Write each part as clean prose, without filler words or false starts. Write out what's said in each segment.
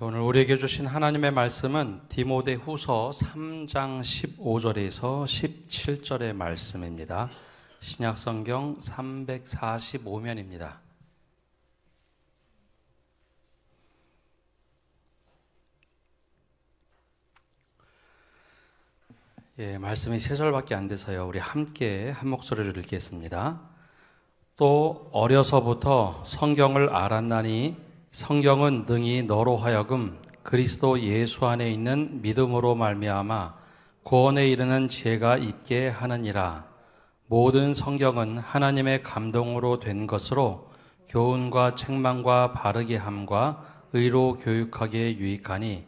오늘 우리에게 주신 하나님의 말씀은 디모데후서 3장 15절에서 17절의 말씀입니다. 신약성경 345면입니다. 말씀이 3절밖에 안 돼서요. 우리 함께 한 목소리를 읽겠습니다. 또 어려서부터 성경을 알았나니 성경은 능히 너로 하여금 그리스도 예수 안에 있는 믿음으로 말미암아 구원에 이르는 지혜가 있게 하느니라. 모든 성경은 하나님의 감동으로 된 것으로 교훈과 책망과 바르게 함과 의로 교육하기에 유익하니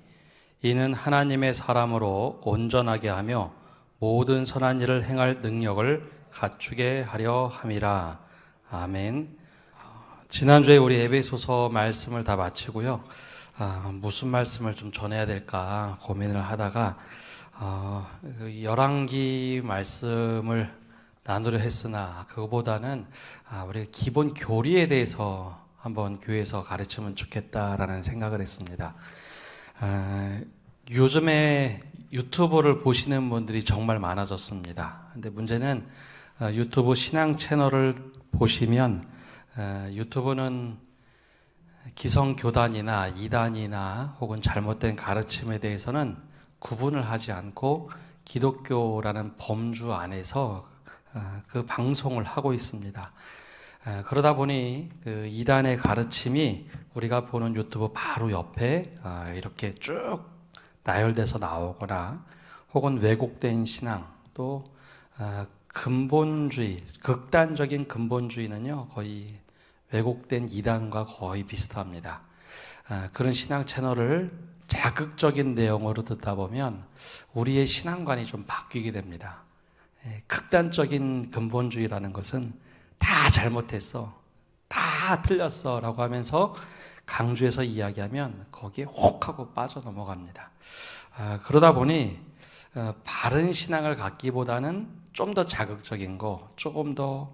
이는 하나님의 사람으로 온전하게 하며 모든 선한 일을 행할 능력을 갖추게 하려 함이라. 아멘. 지난주에 우리 에베소서 말씀을 다 마치고요. 무슨 말씀을 좀 전해야 될까 고민을 하다가 열왕기 말씀을 나누려 했으나 그거보다는 우리 기본 교리에 대해서 한번 교회에서 가르치면 좋겠다라는 생각을 했습니다. 요즘에 유튜브를 보시는 분들이 정말 많아졌습니다. 근데 문제는 유튜브 신앙 채널을 보시면 유튜브는 기성교단이나 이단이나 혹은 잘못된 가르침에 대해서는 구분을 하지 않고 기독교라는 범주 안에서 그 방송을 하고 있습니다. 그러다 보니 그 이단의 가르침이 우리가 보는 유튜브 바로 옆에 이렇게 쭉 나열돼서 나오거나 혹은 왜곡된 신앙 또 근본주의, 극단적인 근본주의는요 거의 왜곡된 이단과 거의 비슷합니다. 그런 신앙 채널을 자극적인 내용으로 듣다 보면 우리의 신앙관이 좀 바뀌게 됩니다. 극단적인 근본주의라는 것은 다 잘못했어, 다 틀렸어 라고 하면서 강조해서 이야기하면 거기에 혹 하고 빠져 넘어갑니다. 그러다 보니 바른 신앙을 갖기보다는 좀 더 자극적인 거, 조금 더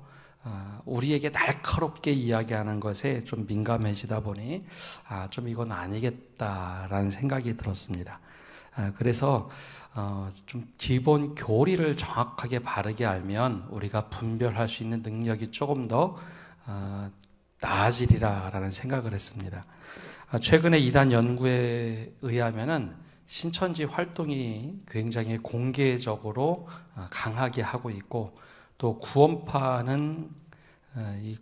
우리에게 날카롭게 이야기하는 것에 좀 민감해지다 보니 좀 이건 아니겠다라는 생각이 들었습니다. 그래서 좀 기본 교리를 정확하게 바르게 알면 우리가 분별할 수 있는 능력이 조금 더 나아지리라라는 생각을 했습니다. 최근에 이단 연구에 의하면은 신천지 활동이 굉장히 공개적으로 강하게 하고 있고 또 구원파는 이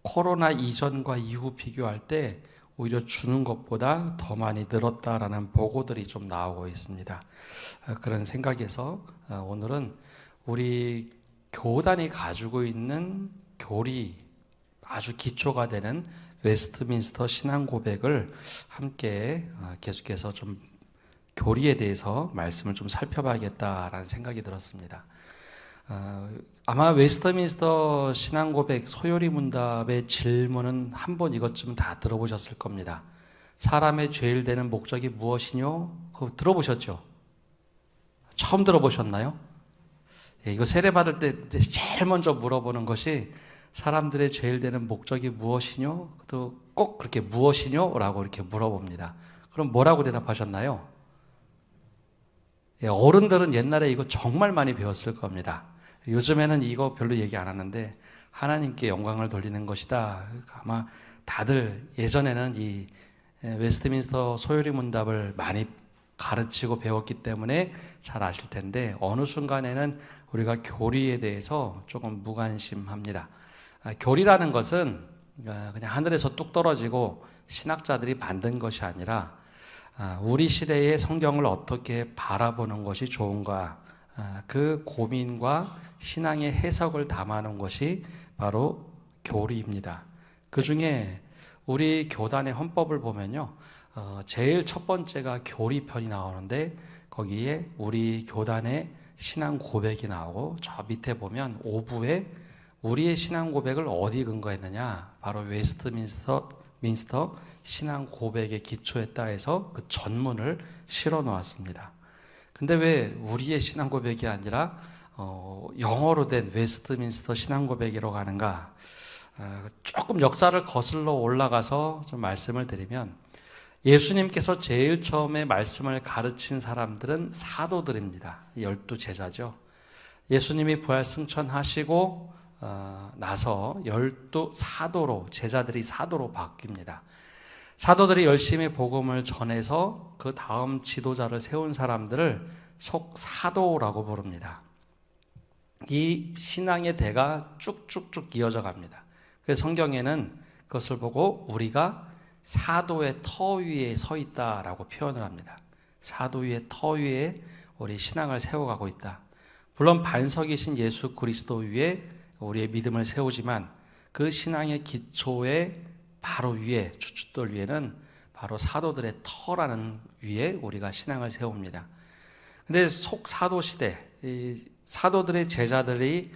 코로나 이전과 이후 비교할 때 오히려 주는 것보다 더 많이 늘었다라는 보고들이 좀 나오고 있습니다. 그런 생각에서 오늘은 우리 교단이 가지고 있는 교리 아주 기초가 되는 웨스트민스터 신앙 고백을 함께 계속해서 좀 교리에 대해서 말씀을 좀 살펴봐야겠다라는 생각이 들었습니다. 아마 웨스트민스터 신앙 고백 소요리 문답의 질문은 한 번 이것쯤 다 들어보셨을 겁니다. 사람의 죄를 되는 목적이 무엇이뇨? 그거 들어보셨죠? 처음 들어보셨나요? 이거 세례 받을 때 제일 먼저 물어보는 것이 사람들의 죄를 되는 목적이 무엇이뇨? 또 꼭 그렇게 무엇이뇨? 라고 이렇게 물어봅니다. 그럼 뭐라고 대답하셨나요? 어른들은 옛날에 이거 정말 많이 배웠을 겁니다. 요즘에는 이거 별로 얘기 안 하는데 하나님께 영광을 돌리는 것이다. 아마 다들 예전에는 이 웨스트민스터 소요리 문답을 많이 가르치고 배웠기 때문에 잘 아실 텐데 어느 순간에는 우리가 교리에 대해서 조금 무관심합니다. 교리라는 것은 그냥 하늘에서 뚝 떨어지고 신학자들이 만든 것이 아니라 우리 시대의 성경을 어떻게 바라보는 것이 좋은가 그 고민과 신앙의 해석을 담아놓은 것이 바로 교리입니다. 그 중에 우리 교단의 헌법을 보면요 제일 첫 번째가 교리편이 나오는데 거기에 우리 교단의 신앙 고백이 나오고 저 밑에 보면 5부에 우리의 신앙 고백을 어디 근거했느냐 바로 웨스트민스터 신앙 고백에 기초했다 해서 그 전문을 실어 놓았습니다. 근데 왜 우리의 신앙 고백이 아니라 영어로 된 웨스트민스터 신앙 고백이라고 하는가? 조금 역사를 거슬러 올라가서 좀 말씀을 드리면 예수님께서 제일 처음에 말씀을 가르친 사람들은 사도들입니다. 12제자죠. 예수님이 부활 승천하시고 나서 12사도로, 제자들이 사도로 바뀝니다. 사도들이 열심히 복음을 전해서 그 다음 지도자를 세운 사람들을 속사도라고 부릅니다. 이 신앙의 대가 쭉쭉쭉 이어져 갑니다. 그래서 성경에는 그것을 보고 우리가 사도의 터 위에 서 있다라고 표현을 합니다. 사도 위의 터 위에 우리 신앙을 세워가고 있다. 물론 반석이신 예수 그리스도 위에 우리의 믿음을 세우지만 그 신앙의 기초의 바로 위에, 주춧돌 위에는 바로 사도들의 터라는 위에 우리가 신앙을 세웁니다. 근데 속사도 시대, 이 사도들의 제자들이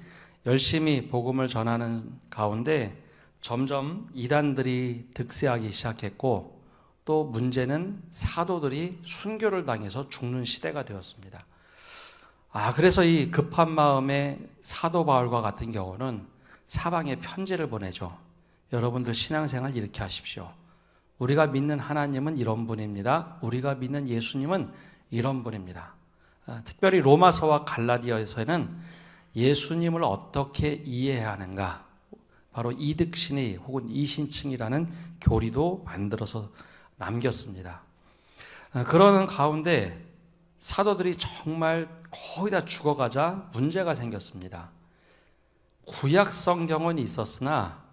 열심히 복음을 전하는 가운데 점점 이단들이 득세하기 시작했고, 또 문제는 사도들이 순교를 당해서 죽는 시대가 되었습니다. 그래서 이 급한 마음에 사도 바울과 같은 경우는 사방에 편지를 보내죠. 여러분들 신앙생활 이렇게 하십시오. 우리가 믿는 하나님은 이런 분입니다. 우리가 믿는 예수님은 이런 분입니다. 특별히 로마서와 갈라디아에서는 예수님을 어떻게 이해해야 하는가, 바로 이득신의 혹은 이신층이라는 교리도 만들어서 남겼습니다. 그러는 가운데 사도들이 정말 거의 다 죽어가자 문제가 생겼습니다. 구약 성경은 있었으나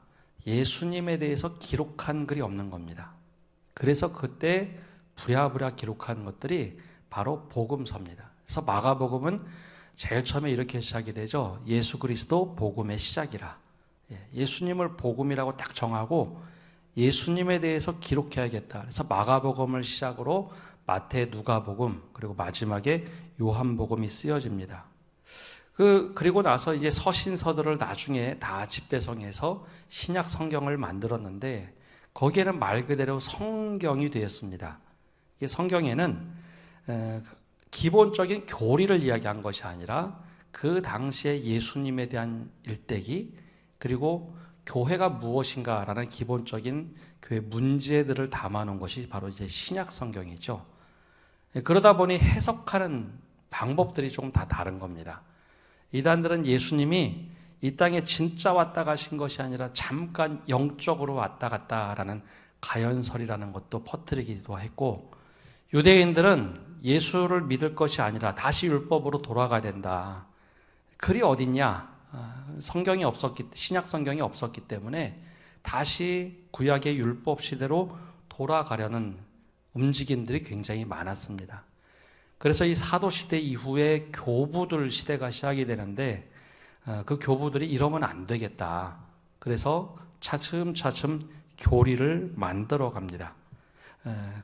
예수님에 대해서 기록한 글이 없는 겁니다. 그래서 그때 부랴부랴 기록한 것들이 바로 복음서입니다. 그래서 마가복음은 제일 처음에 이렇게 시작이 되죠. 예수 그리스도 복음의 시작이라. 예수님을 복음이라고 딱 정하고 예수님에 대해서 기록해야겠다. 그래서 마가복음을 시작으로 마태, 누가복음, 그리고 마지막에 요한복음이 쓰여집니다. 그리고 나서 이제 서신서들을 나중에 다 집대성해서 신약 성경을 만들었는데 거기에는 말 그대로 성경이 되었습니다. 이게 성경에는 기본적인 교리를 이야기한 것이 아니라 그 당시에 예수님에 대한 일대기, 그리고 교회가 무엇인가라는 기본적인 교회 문제들을 담아놓은 것이 바로 이제 신약 성경이죠. 그러다 보니 해석하는 방법들이 조금 다 다른 겁니다. 이단들은 예수님이 이 땅에 진짜 왔다 가신 것이 아니라 잠깐 영적으로 왔다 갔다라는 가연설이라는 것도 퍼뜨리기도 했고, 유대인들은 예수를 믿을 것이 아니라 다시 율법으로 돌아가야 된다. 글이 어딨냐? 성경이 신약 성경이 없었기 때문에 다시 구약의 율법 시대로 돌아가려는 움직임들이 굉장히 많았습니다. 그래서 이 사도 시대 이후에 교부들 시대가 시작이 되는데 그 교부들이 이러면 안 되겠다. 그래서 차츰차츰 교리를 만들어 갑니다.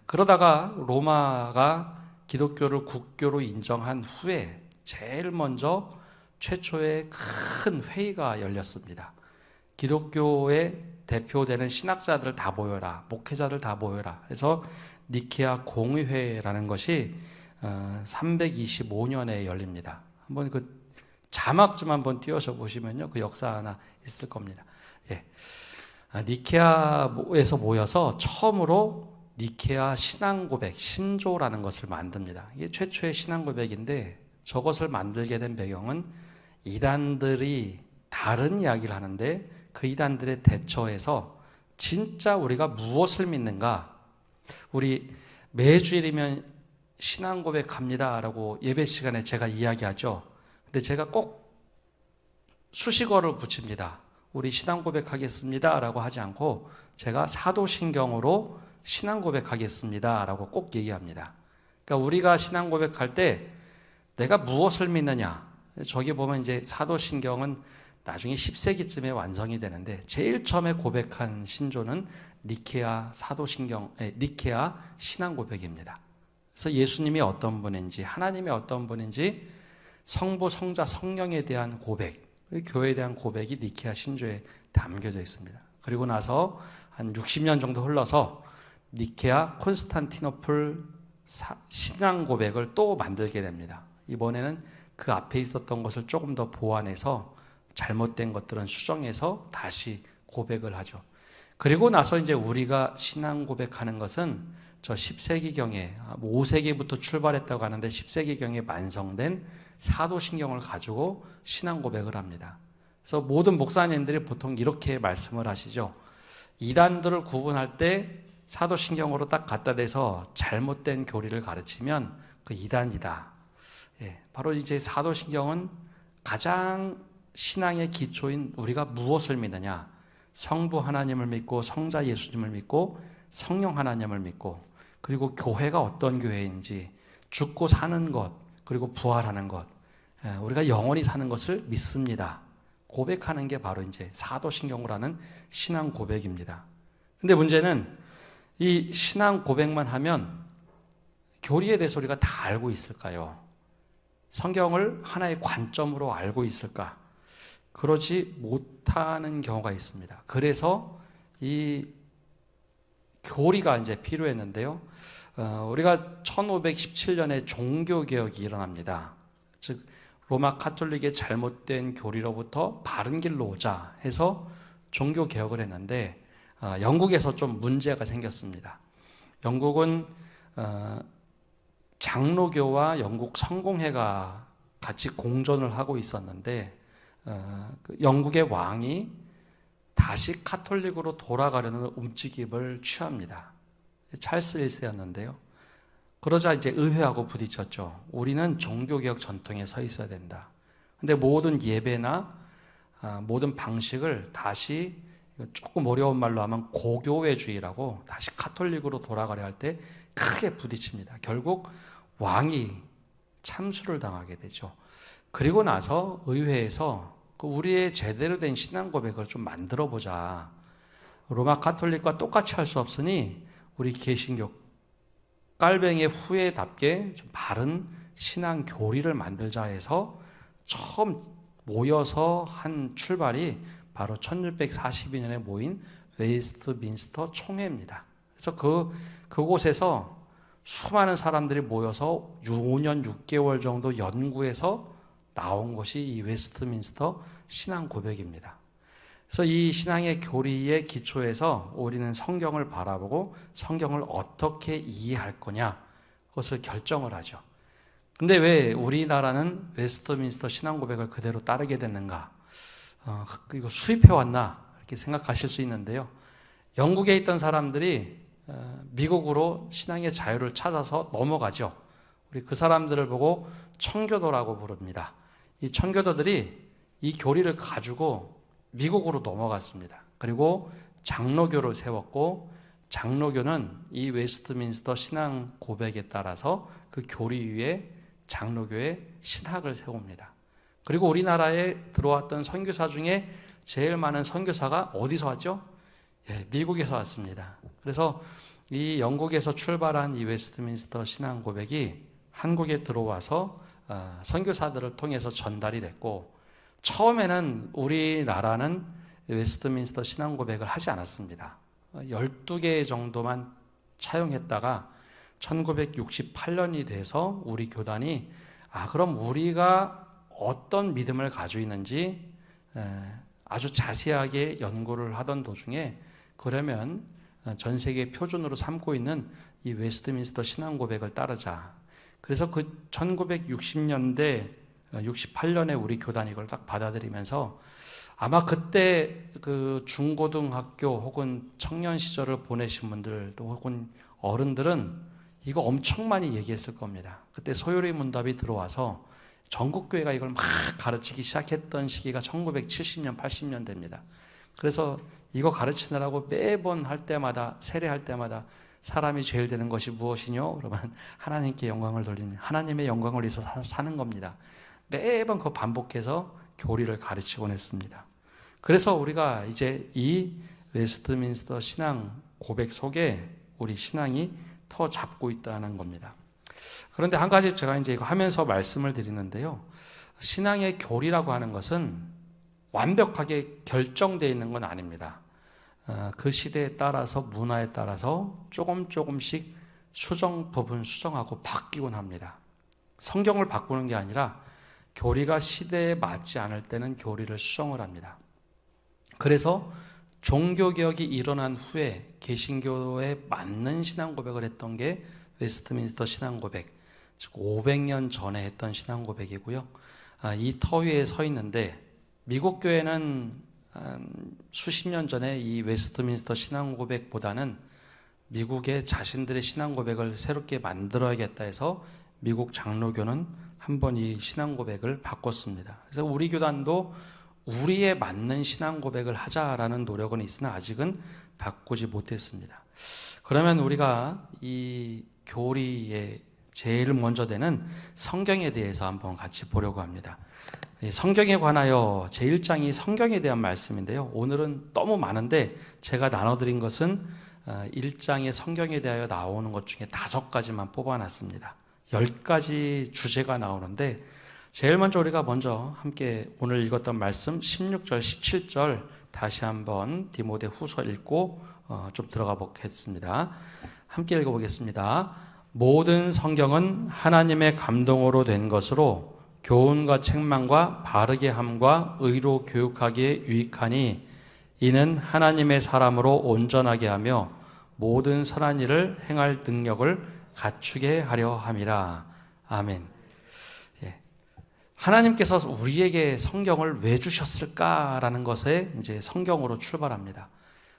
그러다가 로마가 기독교를 국교로 인정한 후에 제일 먼저 최초의 큰 회의가 열렸습니다. 기독교의 대표되는 신학자들 다 모여라, 목회자들 다 모여라. 그래서 니케아 공의회라는 것이 325년에 열립니다. 한번 그 자막 좀 한번 띄워서 보시면요, 그 역사 하나 있을 겁니다. 니케아에서 모여서 처음으로 니케아 신앙고백, 신조라는 것을 만듭니다. 이게 최초의 신앙고백인데 저것을 만들게 된 배경은 이단들이 다른 이야기를 하는데 그 이단들의 대처에서 진짜 우리가 무엇을 믿는가, 우리 매주일이면 신앙고백합니다 라고 예배 시간에 제가 이야기하죠. 근데 제가 꼭 수식어를 붙입니다. 우리 신앙고백하겠습니다 라고 하지 않고 제가 사도신경으로 신앙고백하겠습니다 라고 꼭 얘기합니다. 그러니까 우리가 신앙고백할 때 내가 무엇을 믿느냐, 저기 보면 이제 사도신경은 나중에 10세기쯤에 완성이 되는데 제일 처음에 고백한 신조는 니케아 니케아 신앙고백입니다. 그래서 예수님이 어떤 분인지, 하나님이 어떤 분인지, 성부, 성자, 성령에 대한 고백, 교회에 대한 고백이 니케아 신조에 담겨져 있습니다. 그리고 나서 한 60년 정도 흘러서 니케아 콘스탄티노플 신앙 고백을 또 만들게 됩니다. 이번에는 그 앞에 있었던 것을 조금 더 보완해서 잘못된 것들은 수정해서 다시 고백을 하죠. 그리고 나서 이제 우리가 신앙 고백하는 것은 저 10세기경에 5세기부터 출발했다고 하는데 10세기경에 완성된 사도신경을 가지고 신앙 고백을 합니다. 그래서 모든 목사님들이 보통 이렇게 말씀을 하시죠. 이단들을 구분할 때 사도신경으로 딱 갖다 대서 잘못된 교리를 가르치면 그 이단이다. 바로 이제 사도신경은 가장 신앙의 기초인 우리가 무엇을 믿느냐, 성부 하나님을 믿고 성자 예수님을 믿고 성령 하나님을 믿고, 그리고 교회가 어떤 교회인지, 죽고 사는 것, 그리고 부활하는 것, 우리가 영원히 사는 것을 믿습니다. 고백하는 게 바로 이제 사도신경으로 하는 신앙 고백입니다. 근데 문제는 이 신앙 고백만 하면 교리에 대해서 우리가 다 알고 있을까요? 성경을 하나의 관점으로 알고 있을까? 그러지 못하는 경우가 있습니다. 그래서 이 교리가 이제 필요했는데요. 우리가 1517년에 종교개혁이 일어납니다. 즉 로마 카톨릭의 잘못된 교리로부터 바른 길로 오자 해서 종교개혁을 했는데 영국에서 좀 문제가 생겼습니다. 영국은 장로교와 영국 성공회가 같이 공존을 하고 있었는데 영국의 왕이 다시 카톨릭으로 돌아가려는 움직임을 취합니다. 찰스 1세였는데요. 그러자 이제 의회하고 부딪혔죠. 우리는 종교개혁 전통에 서 있어야 된다. 근데 모든 예배나 모든 방식을 다시, 조금 어려운 말로 하면 고교회주의라고 다시 카톨릭으로 돌아가려 할 때 크게 부딪힙니다. 결국 왕이 참수를 당하게 되죠. 그리고 나서 의회에서 우리의 제대로 된 신앙 고백을 좀 만들어 보자. 로마 카톨릭과 똑같이 할 수 없으니 우리 개신교 깔뱅이의 후예답게 좀 바른 신앙 교리를 만들자 해서 처음 모여서 한 출발이 바로 1642년에 모인 웨스트민스터 총회입니다. 그래서 그곳에서 수많은 사람들이 모여서 5년 6개월 정도 연구해서 나온 것이 이 웨스트민스터 신앙 고백입니다. 그래서 이 신앙의 교리의 기초에서 우리는 성경을 바라보고 성경을 어떻게 이해할 거냐, 그것을 결정을 하죠. 근데 왜 우리나라는 웨스트민스터 신앙 고백을 그대로 따르게 됐는가? 이거 수입해왔나? 이렇게 생각하실 수 있는데요. 영국에 있던 사람들이 미국으로 신앙의 자유를 찾아서 넘어가죠. 우리 그 사람들을 보고 청교도라고 부릅니다. 이 청교도들이 이 교리를 가지고 미국으로 넘어갔습니다. 그리고 장로교를 세웠고, 장로교는 이 웨스트민스터 신앙 고백에 따라서 그 교리 위에 장로교의 신학을 세웁니다. 그리고 우리나라에 들어왔던 선교사 중에 제일 많은 선교사가 어디서 왔죠? 미국에서 왔습니다. 그래서 이 영국에서 출발한 이 웨스트민스터 신앙 고백이 한국에 들어와서 선교사들을 통해서 전달이 됐고, 처음에는 우리나라는 웨스트민스터 신앙 고백을 하지 않았습니다. 12개 정도만 차용했다가 1968년이 돼서 우리 교단이 그럼 우리가 어떤 믿음을 가지고 있는지 아주 자세하게 연구를 하던 도중에, 그러면 전 세계 표준으로 삼고 있는 이 웨스트민스터 신앙 고백을 따르자. 그래서 그 1960년대 68년에 우리 교단이 이걸 딱 받아들이면서, 아마 그때 그 중고등학교 혹은 청년 시절을 보내신 분들도 혹은 어른들은 이거 엄청 많이 얘기했을 겁니다. 그때 소요리 문답이 들어와서 전국교회가 이걸 막 가르치기 시작했던 시기가 1970년, 80년대입니다. 그래서 이거 가르치느라고 매번 할 때마다, 세례할 때마다 사람이 죄를 되는 것이 무엇이뇨? 그러면 하나님께 영광을 돌리는, 하나님의 영광을 위해서 사는 겁니다. 매번 그거 반복해서 교리를 가르치곤 했습니다. 그래서 우리가 이제 이 웨스트민스터 신앙 고백 속에 우리 신앙이 터 잡고 있다는 겁니다. 그런데 한 가지 제가 이제 이거 하면서 말씀을 드리는데요. 신앙의 교리라고 하는 것은 완벽하게 결정되어 있는 건 아닙니다. 그 시대에 따라서, 문화에 따라서 조금씩 부분 수정하고 바뀌곤 합니다. 성경을 바꾸는 게 아니라 교리가 시대에 맞지 않을 때는 교리를 수정을 합니다. 그래서 종교개혁이 일어난 후에 개신교에 맞는 신앙 고백을 했던 게 웨스트민스터 신앙 고백, 즉 500년 전에 했던 신앙 고백이고요. 이 터 위에 서 있는데 미국 교회는 수십 년 전에 이 웨스트민스터 신앙 고백보다는 미국의 자신들의 신앙 고백을 새롭게 만들어야겠다 해서 미국 장로교는 한번 이 신앙 고백을 바꿨습니다. 그래서 우리 교단도 우리에 맞는 신앙 고백을 하자라는 노력은 있으나 아직은 바꾸지 못했습니다. 그러면 우리가 이 교리에 제일 먼저 되는 성경에 대해서 한번 같이 보려고 합니다. 성경에 관하여 제1장이 성경에 대한 말씀인데요. 오늘은 너무 많은데 제가 나눠드린 것은 1장의 성경에 대하여 나오는 것 중에 5가지만 뽑아놨습니다. 10가지 주제가 나오는데 제일 먼저 우리가 먼저 함께 오늘 읽었던 말씀 16절, 17절 다시 한번 디모데 후서 읽고 좀 들어가 보겠습니다. 함께 읽어보겠습니다. 모든 성경은 하나님의 감동으로 된 것으로 교훈과 책망과 바르게 함과 의로 교육하기에 유익하니 이는 하나님의 사람으로 온전하게 하며 모든 선한 일을 행할 능력을 갖추게 하려 함이라. 아멘. 하나님께서 우리에게 성경을 왜 주셨을까라는 것에 이제 성경으로 출발합니다.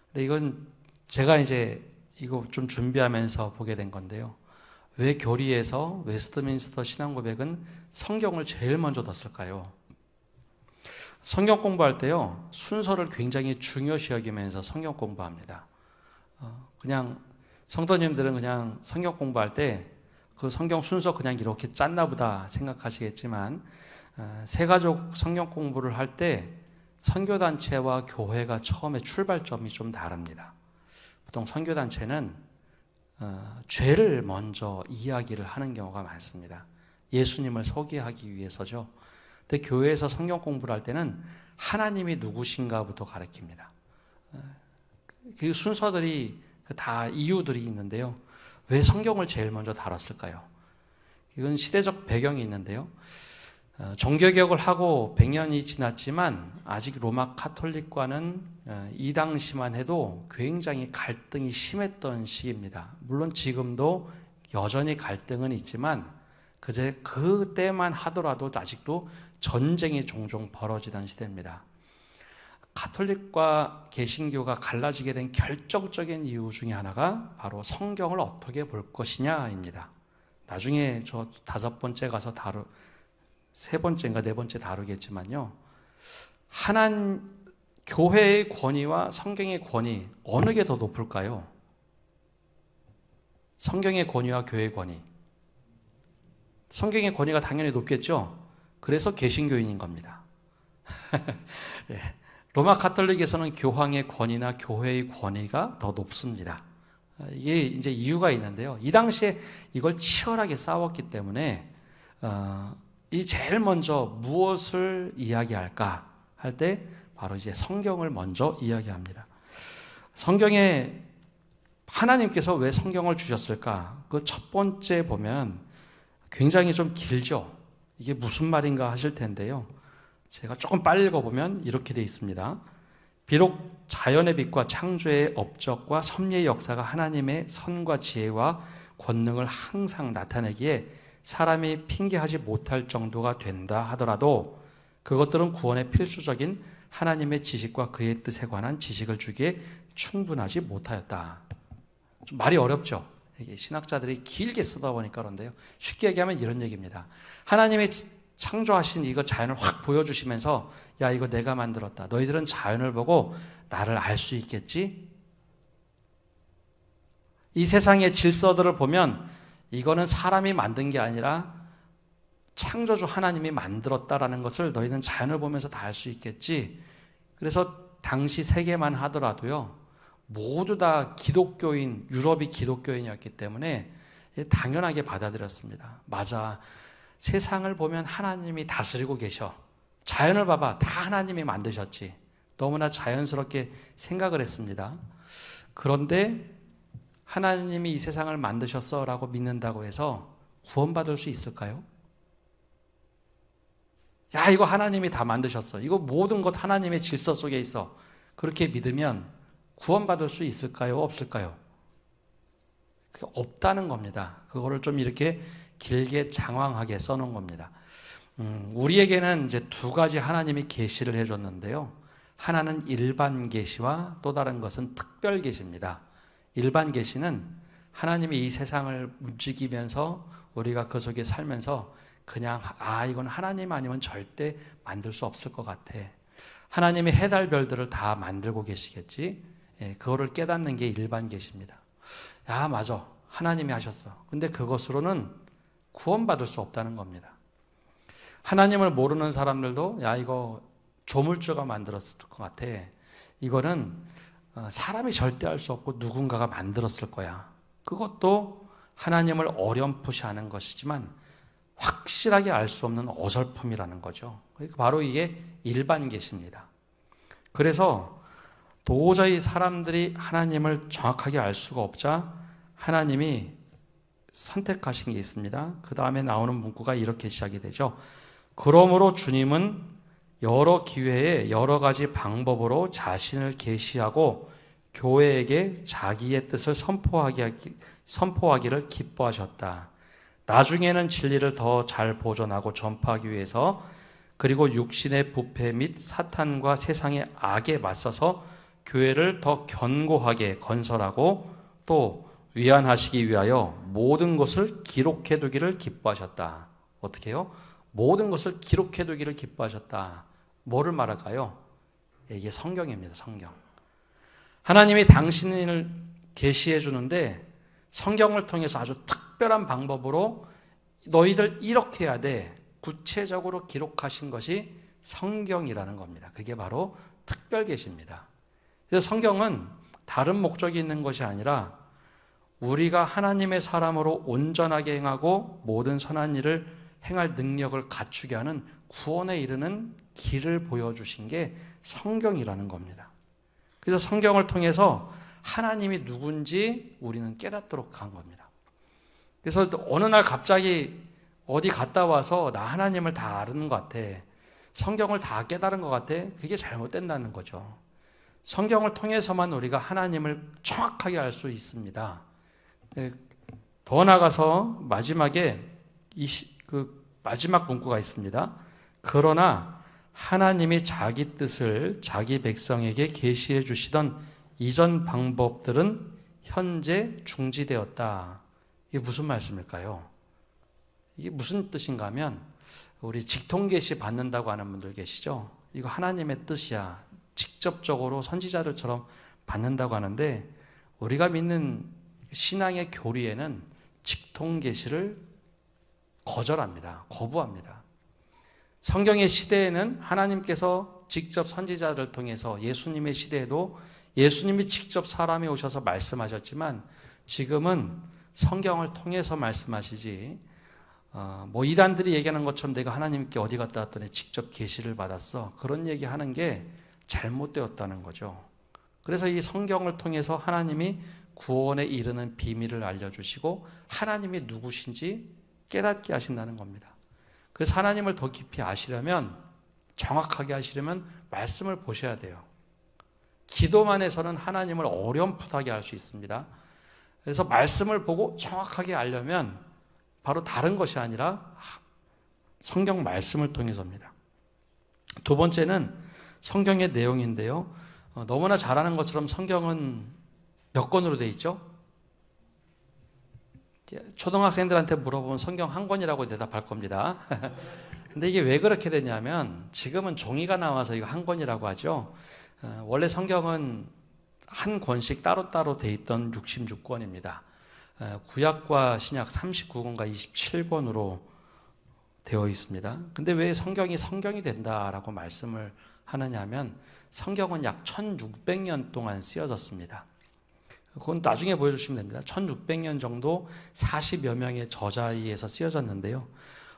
근데 이건 제가 이제 이거 좀 준비하면서 보게 된 건데요. 왜 교리에서 웨스트민스터 신앙 고백은 성경을 제일 먼저 뒀을까요? 성경 공부할 때요, 순서를 굉장히 중요시 여기면서 성경 공부합니다. 그냥 성도님들은 그냥 성경 공부할 때 그 성경 순서 그냥 이렇게 짰나 보다 생각하시겠지만 새가족 성경 공부를 할 때 선교단체와 교회가 처음에 출발점이 좀 다릅니다. 보통 선교단체는 죄를 먼저 이야기를 하는 경우가 많습니다. 예수님을 소개하기 위해서죠. 근데 교회에서 성경 공부를 할 때는 하나님이 누구신가부터 가르칩니다. 그 순서들이 다 이유들이 있는데요. 왜 성경을 제일 먼저 다뤘을까요? 이건 시대적 배경이 있는데요. 종교개혁을 하고 100년이 지났지만 아직 로마 카톨릭과는 이 당시만 해도 굉장히 갈등이 심했던 시기입니다. 물론 지금도 여전히 갈등은 있지만 그때만 하더라도 아직도 전쟁이 종종 벌어지던 시대입니다. 카톨릭과 개신교가 갈라지게 된 결정적인 이유 중에 하나가 바로 성경을 어떻게 볼 것이냐입니다. 나중에 저 5번째 가서 세 번째인가 네 번째 다루겠지만요. 교회의 권위와 성경의 권위 어느 게 더 높을까요? 성경의 권위와 교회의 권위. 성경의 권위가 당연히 높겠죠. 그래서 개신교인인 겁니다. 예. 로마 카톨릭에서는 교황의 권위나 교회의 권위가 더 높습니다. 이게 이제 이유가 있는데요. 이 당시에 이걸 치열하게 싸웠기 때문에 이 제일 먼저 무엇을 이야기할까 할 때 바로 이제 성경을 먼저 이야기합니다. 성경에 하나님께서 왜 성경을 주셨을까? 그 첫 번째 보면 굉장히 좀 길죠. 이게 무슨 말인가 하실 텐데요. 제가 조금 빨리 읽어보면 이렇게 되어 있습니다. 비록 자연의 빛과 창조의 업적과 섭리의 역사가 하나님의 선과 지혜와 권능을 항상 나타내기에 사람이 핑계하지 못할 정도가 된다 하더라도 그것들은 구원의 필수적인 하나님의 지식과 그의 뜻에 관한 지식을 주기에 충분하지 못하였다. 좀 말이 어렵죠? 이게 신학자들이 길게 쓰다 보니까 그런데요. 쉽게 얘기하면 이런 얘기입니다. 하나님의 창조하신 이거 자연을 확 보여주시면서 야 이거 내가 만들었다. 너희들은 자연을 보고 나를 알 수 있겠지? 이 세상의 질서들을 보면 이거는 사람이 만든 게 아니라 창조주 하나님이 만들었다라는 것을 너희는 자연을 보면서 다 알 수 있겠지? 그래서 당시 세계만 하더라도요. 모두 다 기독교인, 유럽이 기독교인이었기 때문에 당연하게 받아들였습니다. 맞아. 세상을 보면 하나님이 다스리고 계셔. 자연을 봐봐. 다 하나님이 만드셨지. 너무나 자연스럽게 생각을 했습니다. 그런데 하나님이 이 세상을 만드셨어 라고 믿는다고 해서 구원받을 수 있을까요? 야, 이거 하나님이 다 만드셨어. 이거 모든 것 하나님의 질서 속에 있어. 그렇게 믿으면 구원받을 수 있을까요? 없을까요? 그게 없다는 겁니다. 그거를 좀 이렇게 길게 장황하게 써놓은 겁니다. 우리에게는 이제 두 가지 하나님이 계시를 해줬는데요. 하나는 일반 계시와 또 다른 것은 특별 계시입니다. 일반 계시는 하나님이 이 세상을 움직이면서 우리가 그 속에 살면서 그냥 이건 하나님 아니면 절대 만들 수 없을 것 같아. 하나님이 해달 별들을 다 만들고 계시겠지. 그거를 깨닫는 게 일반 계시입니다. 맞아. 하나님이 하셨어. 근데 그것으로는 구원받을 수 없다는 겁니다. 하나님을 모르는 사람들도 이거 조물주가 만들었을 것 같아. 이거는 사람이 절대 할 수 없고 누군가가 만들었을 거야. 그것도 하나님을 어렴풋이하는 것이지만 확실하게 알 수 없는 어설픔이라는 거죠. 바로 이게 일반 계시입니다. 그래서 도저히 사람들이 하나님을 정확하게 알 수가 없자 하나님이 선택하신 게 있습니다. 그 다음에 나오는 문구가 이렇게 시작이 되죠. 그러므로 주님은 여러 기회에 여러 가지 방법으로 자신을 계시하고 교회에게 자기의 뜻을 선포하기를 기뻐하셨다. 나중에는 진리를 더 잘 보존하고 전파하기 위해서 그리고 육신의 부패 및 사탄과 세상의 악에 맞서서 교회를 더 견고하게 건설하고 또 위안하시기 위하여 모든 것을 기록해 두기를 기뻐하셨다. 어떻게 해요? 모든 것을 기록해 두기를 기뻐하셨다. 뭐를 말할까요? 이게 성경입니다. 성경. 하나님이 당신을 계시해 주는데 성경을 통해서 아주 특별한 방법으로 너희들 이렇게 해야 돼. 구체적으로 기록하신 것이 성경이라는 겁니다. 그게 바로 특별 계시입니다. 그래서 성경은 다른 목적이 있는 것이 아니라 우리가 하나님의 사람으로 온전하게 행하고 모든 선한 일을 행할 능력을 갖추게 하는 구원에 이르는 길을 보여주신 게 성경이라는 겁니다. 그래서 성경을 통해서 하나님이 누군지 우리는 깨닫도록 한 겁니다. 그래서 어느 날 갑자기 어디 갔다 와서 나 하나님을 다 아는 것 같아. 성경을 다 깨달은 것 같아. 그게 잘못된다는 거죠. 성경을 통해서만 우리가 하나님을 정확하게 알 수 있습니다. 더 나아가서 마지막에 마지막 문구가 있습니다. 그러나 하나님이 자기 뜻을 자기 백성에게 계시해 주시던 이전 방법들은 현재 중지되었다. 이게 무슨 말씀일까요? 이게 무슨 뜻인가 하면 우리 직통 계시 받는다고 하는 분들 계시죠? 이거 하나님의 뜻이야. 직접적으로 선지자들처럼 받는다고 하는데 우리가 믿는 신앙의 교리에는 직통 계시를 거절합니다. 거부합니다. 성경의 시대에는 하나님께서 직접 선지자를 통해서 예수님의 시대에도 예수님이 직접 사람이 오셔서 말씀하셨지만 지금은 성경을 통해서 말씀하시지 이단들이 얘기하는 것처럼 내가 하나님께 어디 갔다 왔더니 직접 계시를 받았어. 그런 얘기하는 게 잘못되었다는 거죠. 그래서 이 성경을 통해서 하나님이 구원에 이르는 비밀을 알려주시고 하나님이 누구신지 깨닫게 하신다는 겁니다. 그래서 하나님을 더 깊이 아시려면 정확하게 아시려면 말씀을 보셔야 돼요. 기도만 해서는 하나님을 어렴풋하게 알 수 있습니다. 그래서 말씀을 보고 정확하게 알려면 바로 다른 것이 아니라 성경 말씀을 통해서입니다. 두 번째는 성경의 내용인데요. 너무나 잘 아는 것처럼 성경은 몇 권으로 되어 있죠? 초등학생들한테 물어보면 성경 한 권이라고 대답할 겁니다. 근데 이게 왜 그렇게 되냐면 지금은 종이가 나와서 이거 한 권이라고 하죠. 원래 성경은 한 권씩 따로따로 돼 있던 66권입니다. 구약과 신약 39권과 27권으로 되어 있습니다. 근데 왜 성경이 성경이 된다라고 말씀을 하느냐 하면 성경은 약 1600년 동안 쓰여졌습니다. 그건 나중에 보여주시면 됩니다. 1600년 정도 40여 명의 저자에 의해서 쓰여졌는데요.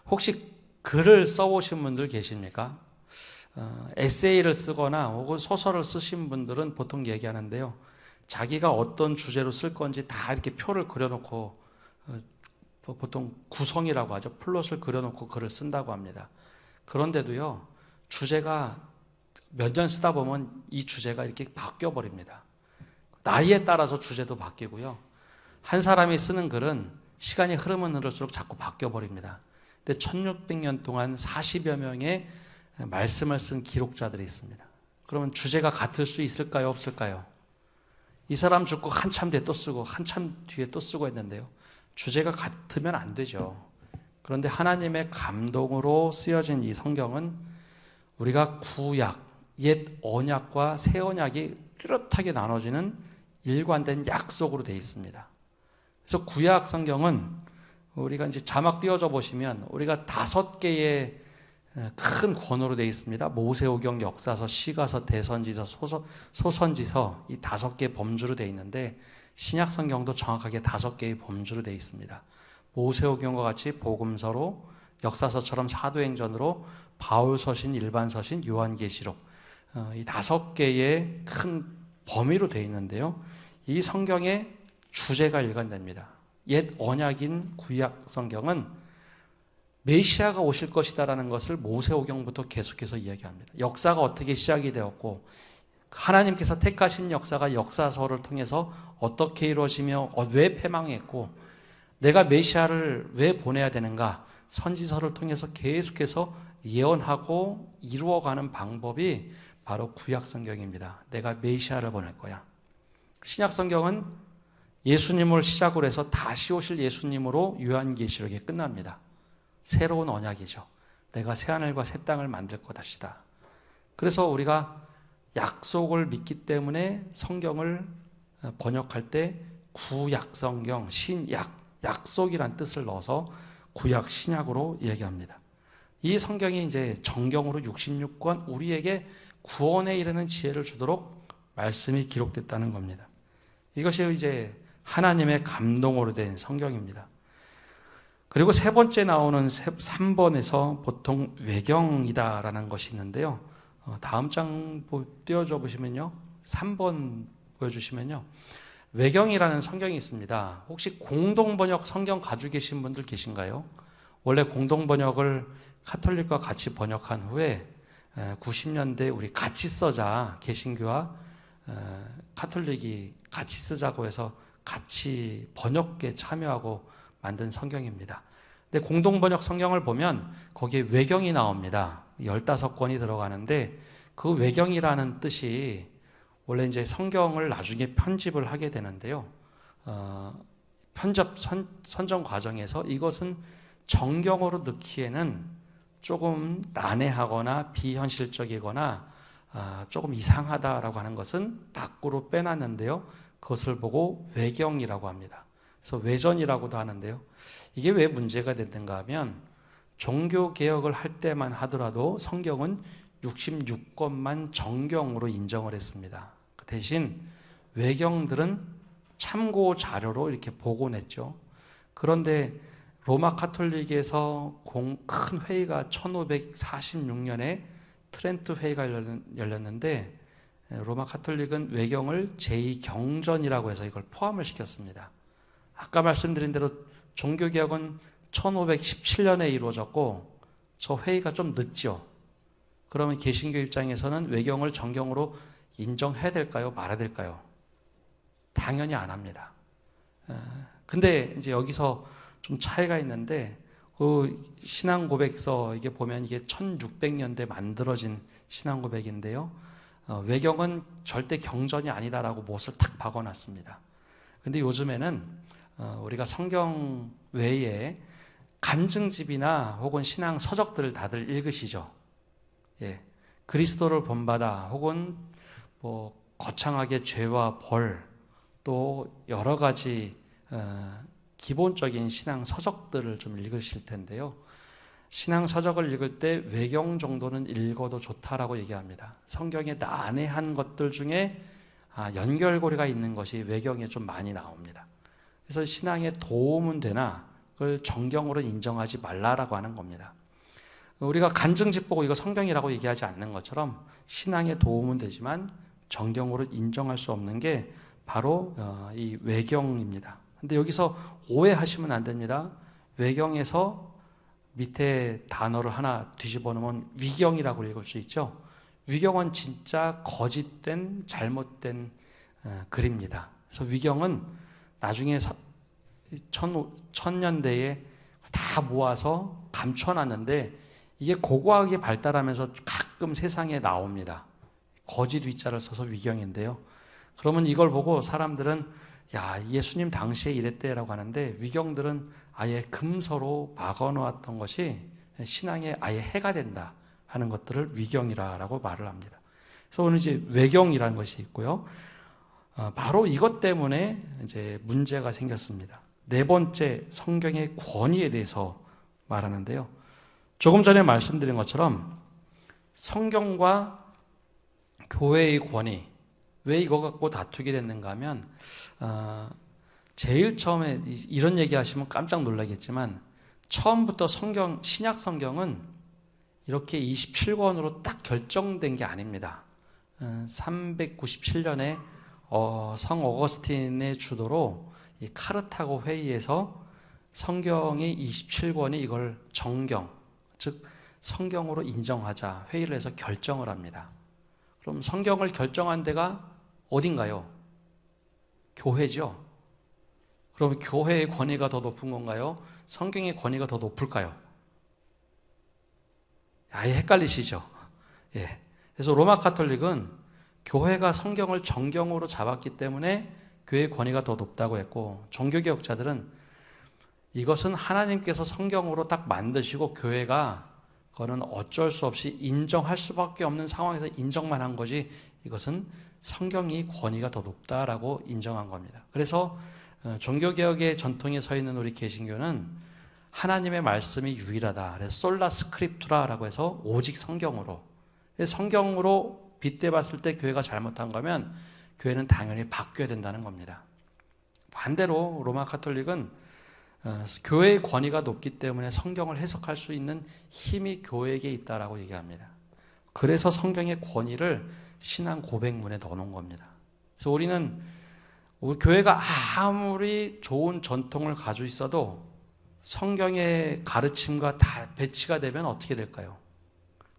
혹시 글을 써오신 분들 계십니까? 에세이를 쓰거나 혹은 소설을 쓰신 분들은 보통 얘기하는데요. 자기가 어떤 주제로 쓸 건지 다 이렇게 표를 그려놓고 보통 구성이라고 하죠. 플롯을 그려놓고 글을 쓴다고 합니다. 그런데도요. 주제가 몇 년 쓰다 보면 이 주제가 이렇게 바뀌어버립니다. 나이에 따라서 주제도 바뀌고요. 한 사람이 쓰는 글은 시간이 흐르면 흐를수록 자꾸 바뀌어 버립니다. 근데 1600년 동안 40여 명의 말씀을 쓴 기록자들이 있습니다. 그러면 주제가 같을 수 있을까요? 없을까요? 이 사람 죽고 한참 뒤에 또 쓰고 한참 뒤에 또 쓰고 했는데요. 주제가 같으면 안 되죠. 그런데 하나님의 감동으로 쓰여진 이 성경은 우리가 구약, 옛 언약과 새 언약이 뚜렷하게 나눠지는 일관된 약속으로 되어 있습니다. 그래서 구약 성경은 우리가 이제 자막 띄워져 보시면 우리가 5개의 큰 권으로 되어 있습니다. 모세오경, 역사서, 시가서, 대선지서, 소선지서 이 5개 범주로 되어 있는데 신약 성경도 정확하게 5개의 범주로 되어 있습니다. 모세오경과 같이 복음서로, 역사서처럼 사도행전으로, 바울서신, 일반서신, 요한계시록 이 5개의 큰 범위로 되어 있는데요. 이 성경의 주제가 일관됩니다. 옛 언약인 구약 성경은 메시아가 오실 것이다라는 것을 모세오경부터 계속해서 이야기합니다. 역사가 어떻게 시작이 되었고 하나님께서 택하신 역사가 역사서를 통해서 어떻게 이루어지며 왜 패망했고 내가 메시아를 왜 보내야 되는가 선지서를 통해서 계속해서 예언하고 이루어가는 방법이 바로 구약 성경입니다. 내가 메시아를 보낼 거야. 신약 성경은 예수님을 시작으로 해서 다시 오실 예수님으로 요한계시록에 끝납니다. 새로운 언약이죠. 내가 새하늘과 새 땅을 만들 것이다. 그래서 우리가 약속을 믿기 때문에 성경을 번역할 때 구약 성경, 신약, 약속이란 뜻을 넣어서 구약, 신약으로 얘기합니다. 이 성경이 이제 정경으로 66권 우리에게 구원에 이르는 지혜를 주도록 말씀이 기록됐다는 겁니다. 이것이 이제 하나님의 감동으로 된 성경입니다. 그리고 세 번째 나오는 3번에서 보통 외경이다라는 것이 있는데요. 다음 장 띄워줘 보시면요. 3번 보여주시면요. 외경이라는 성경이 있습니다. 혹시 공동번역 성경 가지고 계신 분들 계신가요? 원래 공동번역을 카톨릭과 같이 번역한 후에 90년대 우리 같이 써자 개신교와 카톨릭이 같이 쓰자고 해서 같이 번역에 참여하고 만든 성경입니다. 근데 공동번역 성경을 보면 거기에 외경이 나옵니다. 15권이 들어가는데 그 외경이라는 뜻이 원래 이제 성경을 나중에 편집을 하게 되는데요. 선정 과정에서 이것은 정경으로 넣기에는 조금 난해하거나 비현실적이거나 조금 이상하다라고 하는 것은 밖으로 빼놨는데요. 그것을 보고 외경이라고 합니다. 그래서 외전이라고도 하는데요. 이게 왜 문제가 됐는가 하면 종교개혁을 할 때만 하더라도 성경은 66권만 정경으로 인정을 했습니다. 그 대신 외경들은 참고 자료로 이렇게 복원했죠. 그런데 로마 카톨릭에서 큰 회의가 1546년에 트렌트 회의가 열렸는데 로마 카톨릭은 외경을 제2경전이라고 해서 이걸 포함을 시켰습니다. 아까 말씀드린 대로 종교개혁은 1517년에 이루어졌고 저 회의가 좀 늦죠. 그러면 개신교 입장에서는 외경을 정경으로 인정해야 될까요? 말아야 될까요? 당연히 안 합니다. 근데 이제 여기서 좀 차이가 있는데 그 신앙 고백서 이게 보면 이게 1600년대 만들어진 신앙 고백인데요. 외경은 절대 경전이 아니다라고 못을 탁 박아놨습니다. 근데 요즘에는 우리가 성경 외에 간증집이나 혹은 신앙 서적들을 다들 읽으시죠. 예, 그리스도를 본받아 혹은 뭐 거창하게 죄와 벌 또 여러 가지 기본적인 신앙 서적들을 좀 읽으실 텐데요. 신앙 서적을 읽을 때 외경 정도는 읽어도 좋다라고 얘기합니다. 성경에 난해한 것들 중에 연결고리가 있는 것이 외경에 좀 많이 나옵니다. 그래서 신앙에 도움은 되나 그걸 정경으로 인정하지 말라라고 하는 겁니다. 우리가 간증집 보고 이거 성경이라고 얘기하지 않는 것처럼 신앙에 도움은 되지만 정경으로 인정할 수 없는 게 바로 이 외경입니다. 근데 여기서 오해하시면 안 됩니다. 외경에서 밑에 단어를 하나 뒤집어 놓으면 위경이라고 읽을 수 있죠. 위경은 진짜 거짓된 잘못된 글입니다. 그래서 위경은 나중에 1000년대에 다 모아서 감춰놨는데 이게 고고하게 발달하면서 가끔 세상에 나옵니다. 거짓 위자를 써서 위경인데요. 그러면 이걸 보고 사람들은 야, 예수님 당시에 이랬대라고 하는데 위경들은 아예 금서로 박아놓았던 것이 신앙에 아예 해가 된다 하는 것들을 위경이라고 말을 합니다. 그래서 오늘 이제 외경이라는 것이 있고요. 바로 이것 때문에 이제 문제가 생겼습니다. 네 번째, 성경의 권위에 대해서 말하는데요. 조금 전에 말씀드린 것처럼 성경과 교회의 권위, 왜 이거 갖고 다투게 됐는가 하면 제일 처음에 이런 얘기 하시면 깜짝 놀라겠지만 처음부터 신약 성경은 이렇게 27권으로 딱 결정된 게 아닙니다. 397년에 성 어거스틴의 주도로 이 카르타고 회의에서 성경이 27권이 이걸 정경, 즉 성경으로 인정하자 회의를 해서 결정을 합니다. 그럼 성경을 결정한 데가 어딘가요? 교회죠. 그럼 교회의 권위가 더 높은 건가요? 성경의 권위가 더 높을까요? 아예 헷갈리시죠? 예. 그래서 로마 카톨릭은 교회가 성경을 정경으로 잡았기 때문에 교회의 권위가 더 높다고 했고, 종교개혁자들은 이것은 하나님께서 성경으로 딱 만드시고 교회가 그거는 어쩔 수 없이 인정할 수밖에 없는 상황에서 인정만 한 거지 이것은 성경이 권위가 더 높다라고 인정한 겁니다. 그래서 종교개혁의 전통에 서 있는 우리 개신교는 하나님의 말씀이 유일하다. 그래서 솔라 스크립투라라고 해서 오직 성경으로 빗대 봤을 때 교회가 잘못한 거면 교회는 당연히 바뀌어야 된다는 겁니다. 반대로 로마 카톨릭은 교회의 권위가 높기 때문에 성경을 해석할 수 있는 힘이 교회에게 있다라고 얘기합니다. 그래서 성경의 권위를 신앙 고백문에 넣어놓은 겁니다. 그래서 우리 교회가 아무리 좋은 전통을 가지고 있어도 성경의 가르침과 다 배치가 되면 어떻게 될까요?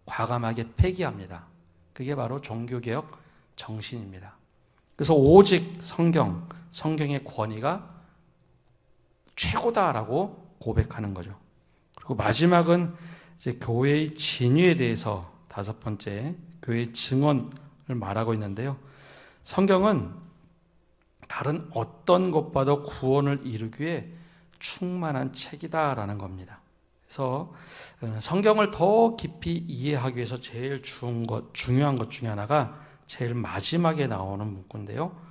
과감하게 폐기합니다. 그게 바로 종교개혁 정신입니다. 그래서 오직 성경의 권위가 최고다라고 고백하는 거죠. 그리고 마지막은 이제 교회의 진위에 대해서 다섯 번째, 교회의 증언을 말하고 있는데요. 성경은 다른 어떤 것보다 구원을 이루기 위해 충만한 책이다라는 겁니다. 그래서 성경을 더 깊이 이해하기 위해서 제일 중요한 것 중에 하나가 제일 마지막에 나오는 문구인데요.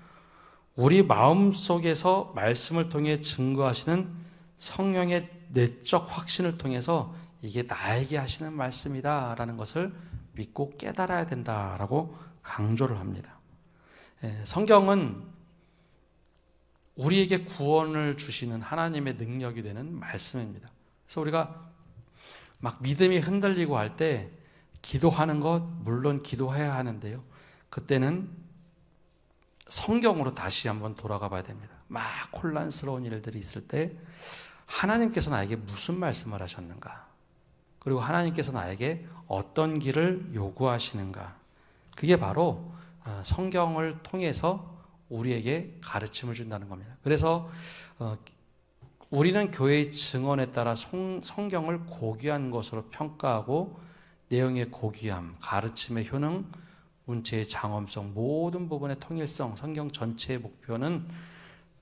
우리 마음속에서 말씀을 통해 증거하시는 성령의 내적 확신을 통해서 이게 나에게 하시는 말씀이다라는 것을 믿고 깨달아야 된다라고 강조를 합니다. 성경은 우리에게 구원을 주시는 하나님의 능력이 되는 말씀입니다. 그래서 우리가 막 믿음이 흔들리고 할 때 기도하는 것 물론 기도해야 하는데요. 그때는 성경으로 다시 한번 돌아가 봐야 됩니다. 막 혼란스러운 일들이 있을 때 하나님께서 나에게 무슨 말씀을 하셨는가? 그리고 하나님께서 나에게 어떤 길을 요구하시는가? 그게 바로 성경을 통해서 우리에게 가르침을 준다는 겁니다. 그래서 우리는 교회의 증언에 따라 성경을 고귀한 것으로 평가하고 내용의 고귀함, 가르침의 효능, 문체의 장엄성, 모든 부분의 통일성, 성경 전체의 목표는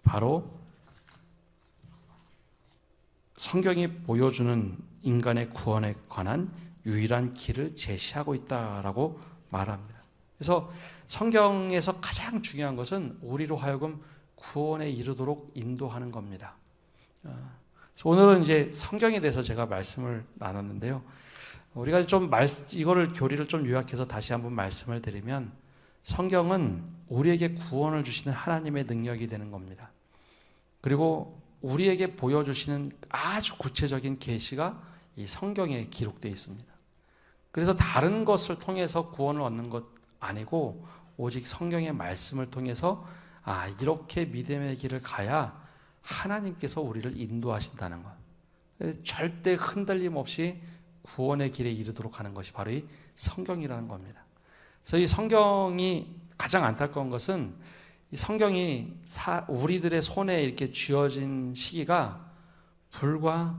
바로 성경이 보여주는 인간의 구원에 관한 유일한 길을 제시하고 있다라고 말합니다. 그래서 성경에서 가장 중요한 것은 우리로 하여금 구원에 이르도록 인도하는 겁니다. 그래서 오늘은 이제 성경에 대해서 제가 말씀을 나눴는데요. 우리가 좀 이거를 교리를 좀 요약해서 다시 한번 말씀을 드리면 성경은 우리에게 구원을 주시는 하나님의 능력이 되는 겁니다. 그리고 우리에게 보여주시는 아주 구체적인 계시가 이 성경에 기록되어 있습니다. 그래서 다른 것을 통해서 구원을 얻는 것 아니고 오직 성경의 말씀을 통해서 이렇게 믿음의 길을 가야 하나님께서 우리를 인도하신다는 것. 절대 흔들림 없이 구원의 길에 이르도록 하는 것이 바로 이 성경이라는 겁니다. 그래서 이 성경이 가장 안타까운 것은 이 성경이 우리들의 손에 이렇게 쥐어진 시기가 불과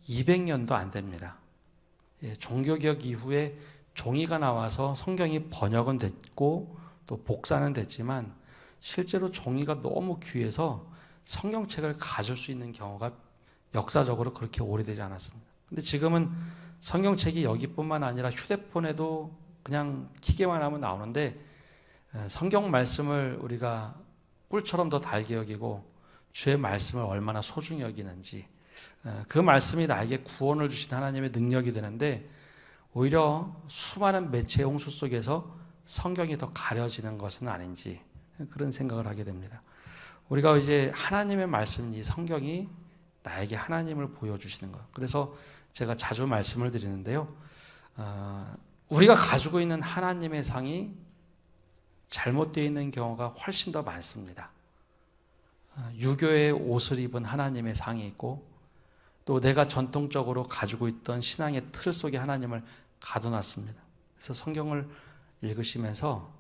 200년도 안 됩니다. 종교개혁 이후에 종이가 나와서 성경이 번역은 됐고 또 복사는 됐지만 실제로 종이가 너무 귀해서 성경책을 가질 수 있는 경우가 역사적으로 그렇게 오래되지 않았습니다. 근데 지금은 성경책이 여기뿐만 아니라 휴대폰에도 그냥 기계만 하면 나오는데 성경 말씀을 우리가 꿀처럼 더 달게 여기고 주의 말씀을 얼마나 소중히 여기는지, 그 말씀이 나에게 구원을 주신 하나님의 능력이 되는데 오히려 수많은 매체 홍수 속에서 성경이 더 가려지는 것은 아닌지 그런 생각을 하게 됩니다. 우리가 이제 하나님의 말씀, 이 성경이 나에게 하나님을 보여주시는 것. 그래서 제가 자주 말씀을 드리는데요. 우리가 가지고 있는 하나님의 상이 잘못되어 있는 경우가 훨씬 더 많습니다. 유교의 옷을 입은 하나님의 상이 있고 또 내가 전통적으로 가지고 있던 신앙의 틀 속에 하나님을 가둬놨습니다. 그래서 성경을 읽으시면서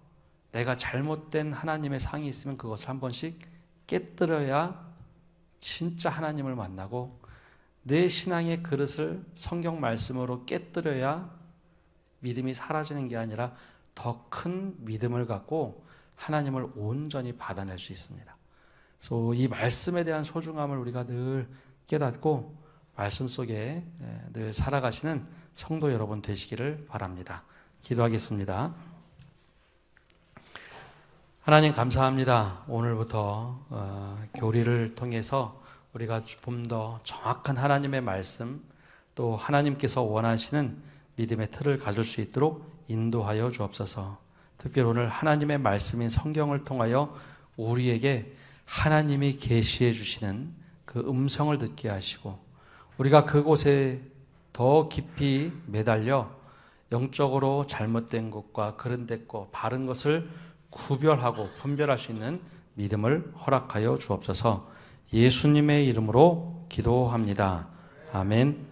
내가 잘못된 하나님의 상이 있으면 그것을 한 번씩 깨뜨려야 진짜 하나님을 만나고 내 신앙의 그릇을 성경 말씀으로 깨뜨려야 믿음이 사라지는 게 아니라 더 큰 믿음을 갖고 하나님을 온전히 받아낼 수 있습니다. 그래서 이 말씀에 대한 소중함을 우리가 늘 깨닫고 말씀 속에 늘 살아가시는 성도 여러분 되시기를 바랍니다. 기도하겠습니다. 하나님 감사합니다. 오늘부터 교리를 통해서 우리가 좀 더 정확한 하나님의 말씀, 또 하나님께서 원하시는 믿음의 틀을 가질 수 있도록 인도하여 주옵소서. 특별히 오늘 하나님의 말씀인 성경을 통하여 우리에게 하나님이 계시해 주시는 그 음성을 듣게 하시고 우리가 그곳에 더 깊이 매달려 영적으로 잘못된 것과 그른된 것, 바른 것을 구별하고 분별할 수 있는 믿음을 허락하여 주옵소서. 예수님의 이름으로 기도합니다. 아멘.